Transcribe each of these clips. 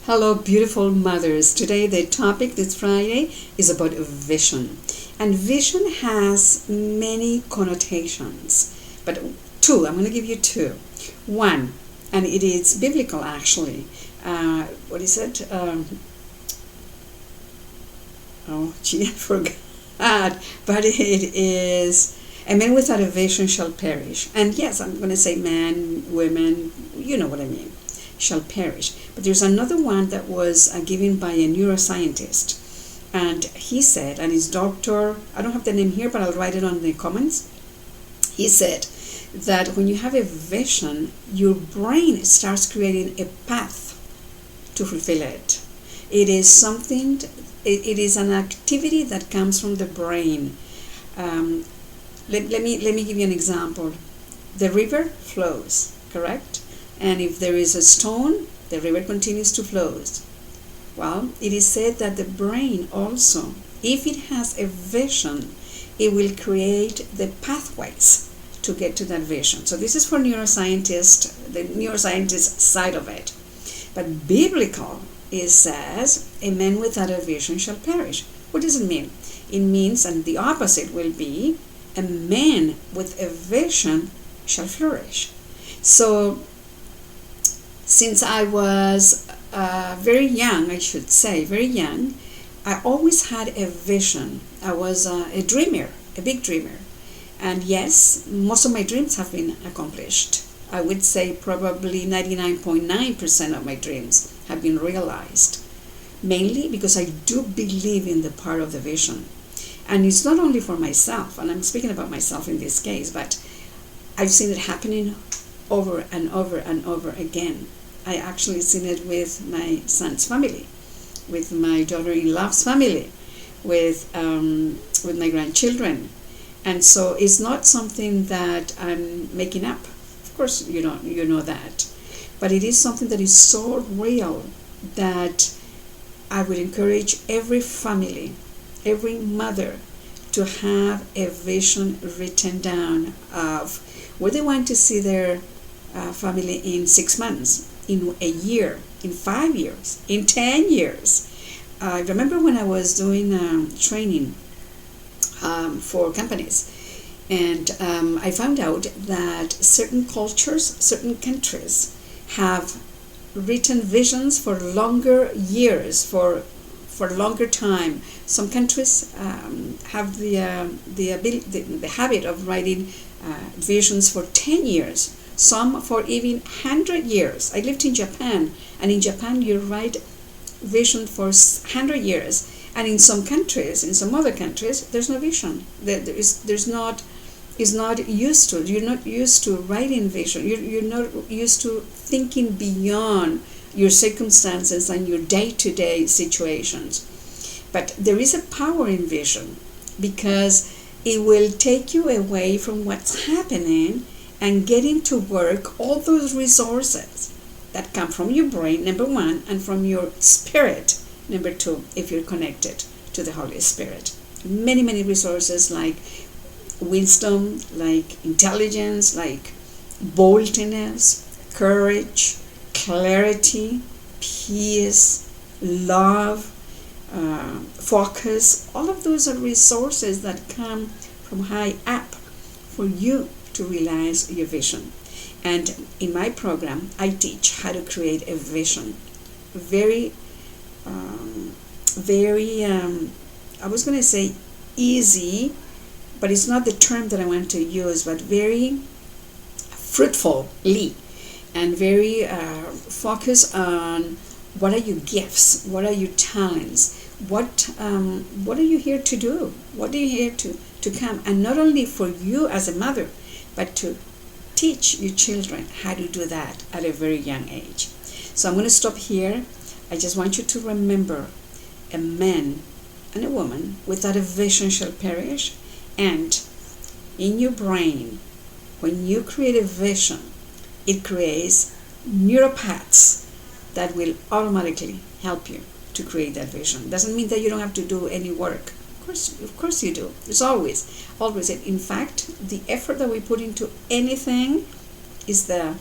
Hello, beautiful mothers. Today, the topic this Friday is about vision. And vision has many connotations, but I'm going to give you two. One, and it is biblical actually. What is it? I forgot. But it is, a man without a vision shall perish. And yes, I'm going to say man, women, you know what I mean, shall perish. But there's another one that was given by a neuroscientist. And he said, and his doctor, I don't have the name here, but I'll write it on the comments. He said that when you have a vision, your brain starts creating a path to fulfill it. It is something, it is an activity that comes from the brain. Let me give you an example. The river flows, correct? And if there is a stone, the river continues to flow. Well, it is said that the brain also, if it has a vision, it will create the pathways to get to that vision. So this is for neuroscientists, the neuroscientist side of it. But biblical, it says, a man without a vision shall perish. What does it mean? It means, and the opposite will be, a man with a vision shall flourish. So since I was very young, I always had a vision. I was a dreamer, a big dreamer. And yes, most of my dreams have been accomplished. I would say probably 99.9% of my dreams have been realized. Mainly because I do believe in the power of the vision. And it's not only for myself, and I'm speaking about myself in this case, but I've seen it happening over and over and over again. I actually seen it with my son's family, with my daughter-in-law's family, with my grandchildren. And so it's not something that I'm making up. Of course, you know that. But it is something that is so real that I would encourage every family, every mother, to have a vision written down of where they want to see their family in 6 months, in a year, in 5 years, in 10 years. I remember when I was doing training for companies, and I found out that certain cultures, certain countries have written visions for longer years, for longer time. Some countries have the habit of writing visions for 10 years. Some for even 100 years. I lived in Japan, and in Japan you write vision for 100 years. And in some countries, in some other countries, there's no vision. It's not used to. You're not used to writing vision. You're not used to thinking beyond your circumstances and your day-to-day situations. But there is a power in vision because it will take you away from what's happening and getting to work all those resources that come from your brain, number one, and from your spirit, number two, if you're connected to the Holy Spirit. Many, many resources like wisdom, like intelligence, like boldness, courage, clarity, peace, love, focus. All of those are resources that come from high up for you to realize your vision. And in my program, I teach how to create a vision. Very, I was going to say easy, but it's not the term that I want to use, but very fruitfully and very focused on what are your gifts, what are your talents, what are you here to do, what are you here to come, and not only for you as a mother, but to teach your children how to do that at a very young age. So I'm going to stop here. I just want you to remember, a man and a woman without a vision shall perish. And in your brain, when you create a vision, it creates neuropaths that will automatically help you to create that vision. Doesn't mean that you don't have to do any work. Of course you do. It's always. In fact, the effort that we put into anything is the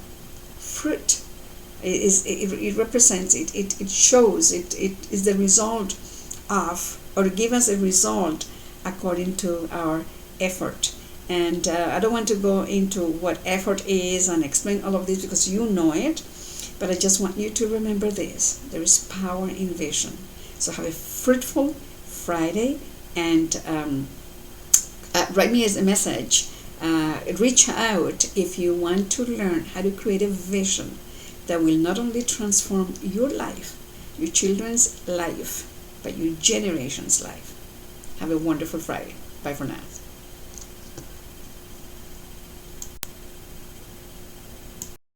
fruit It represents it shows it is the result of, or give us a result according to our effort. And I don't want to go into what effort is and explain all of this because you know it, but I just want you to remember this: there is power in vision. So have a fruitful Friday, and write me as a message. Reach out if you want to learn how to create a vision that will not only transform your life, your children's life, but your generation's life. Have a wonderful Friday. Bye for now.